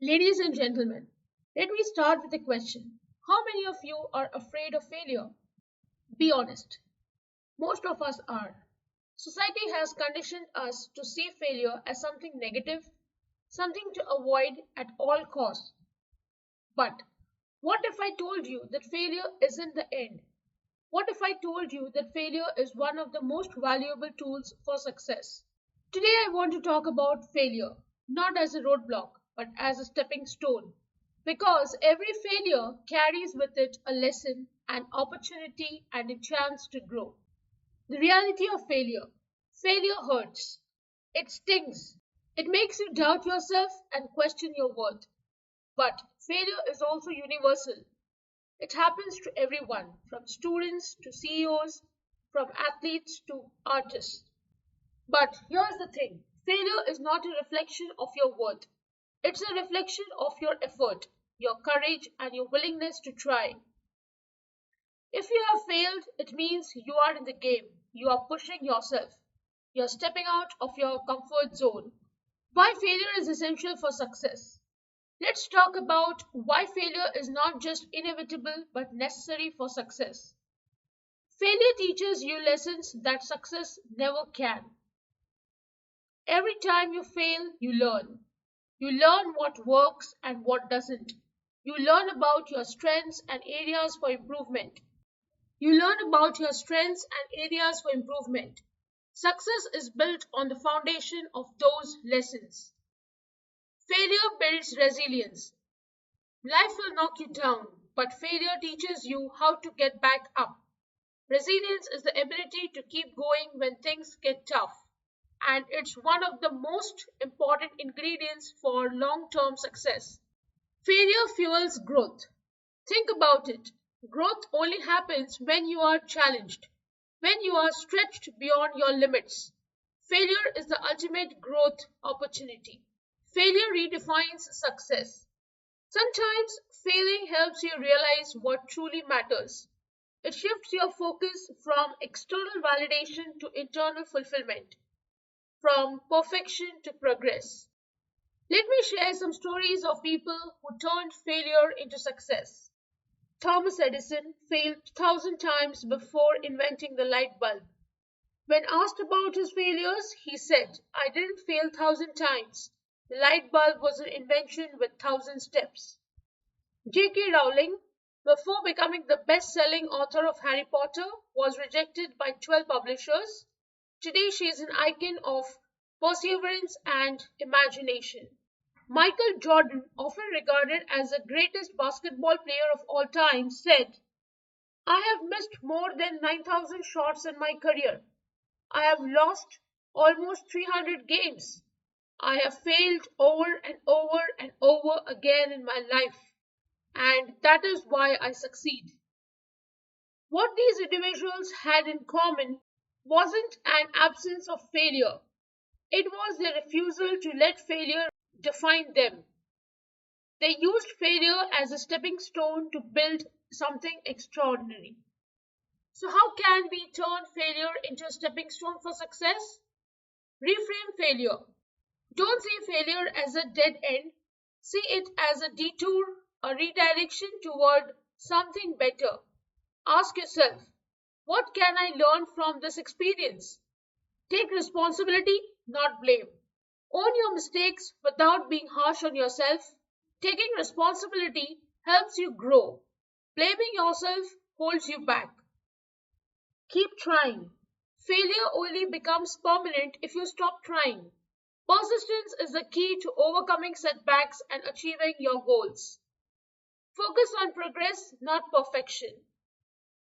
Ladies and gentlemen, let me start with a question. How many of you are afraid of failure? Be honest. Most of us are. Society has conditioned us to see failure as something negative, something to avoid at all costs. But what if I told you that failure isn't the end? What if I told you that failure is one of the most valuable tools for success? Today I want to talk about failure, not as a roadblock, but as a stepping stone. Because every failure carries with it a lesson, an opportunity, and a chance to grow. The reality of failure hurts, it stings, it makes you doubt yourself and question your worth. But failure is also universal. It happens to everyone, from students to CEOs, from athletes to artists. But here's the thing, failure is not a reflection of your worth, it's a reflection of your effort, your courage, and your willingness to try. If you have failed, it means you are in the game, you are pushing yourself, you're stepping out of your comfort zone. Why failure is essential for success. Let's talk about why failure is not just inevitable but necessary for success. Failure teaches you lessons that success never can. Every time you fail, you learn. You learn what works and what doesn't. You learn about your strengths and areas for improvement. Success is built on the foundation of those lessons. Failure builds resilience. Life will knock you down, but failure teaches you how to get back up. Resilience is the ability to keep going when things get tough, and it's one of the most important ingredients for long term success. Failure fuels growth. Think about it. Growth only happens when you are challenged, when you are stretched beyond your limits. Failure is the ultimate growth opportunity. Failure redefines success. Sometimes failing helps you realize what truly matters. It shifts your focus from external validation to internal fulfillment, from perfection to progress. Let me share some stories of people who turned failure into success. Thomas Edison failed 1,000 times before inventing the light bulb. When asked about his failures, he said, I didn't fail 1,000 times. The light bulb was an invention with 1,000 steps. J.K. Rowling, before becoming the best selling author of Harry Potter, was rejected by 12 publishers. Today she is an icon of perseverance and imagination. Michael Jordan, often regarded as the greatest basketball player of all time, said, I have missed more than 9,000 shots in my career. I have lost almost 300 games. I have failed over and over and over again in my life, and that is why I succeed. What these individuals had in common wasn't an absence of failure, it was their refusal to let failure define them. They used failure as a stepping stone to build something extraordinary. So, how can we turn failure into a stepping stone for success? Reframe failure. Don't see failure as a dead end, see it as a detour, a redirection toward something better. Ask yourself, what can I learn from this experience? Take responsibility, not blame. Own your mistakes without being harsh on yourself. Taking responsibility helps you grow. Blaming yourself holds you back. Keep trying. Failure only becomes permanent if you stop trying. Persistence is the key to overcoming setbacks and achieving your goals. Focus on progress, not perfection.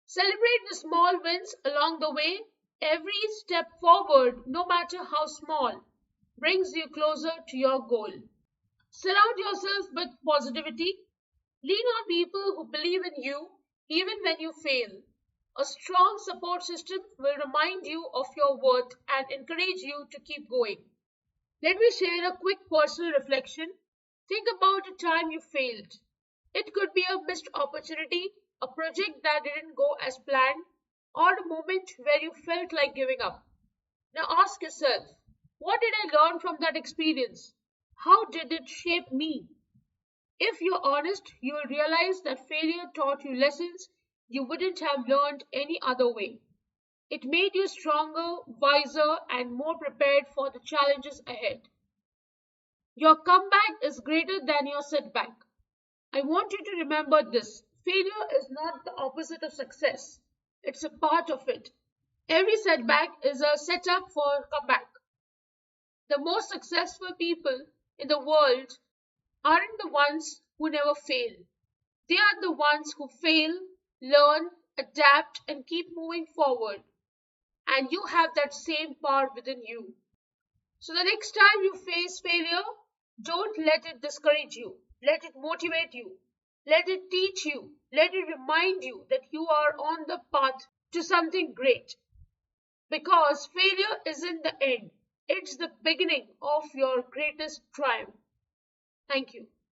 Celebrate the small wins along the way. Every step forward, no matter how small, brings you closer to your goal. Surround yourself with positivity. Lean on people who believe in you even when you fail. A strong support system will remind you of your worth and encourage you to keep going. Let me share a quick personal reflection. Think about a time you failed. It could be a missed opportunity, a project that didn't go as planned, or a moment where you felt like giving up. Now ask yourself, what did I learn from that experience? How did it shape me? If you're honest, you will realize that failure taught you lessons you wouldn't have learned any other way. It made you stronger, wiser, and more prepared for the challenges ahead. Your comeback is greater than your setback. I want you to remember this. Failure is not the opposite of success, it's a part of it. Every setback is a setup for a comeback. The most successful people in the world aren't the ones who never fail. They are the ones who fail, learn, adapt, and keep moving forward. And you have that same power within you. So the next time you face failure, don't let it discourage you. Let it motivate you. Let it teach you. Let it remind you that you are on the path to something great. Because failure isn't the end, it's the beginning of your greatest triumph. Thank you.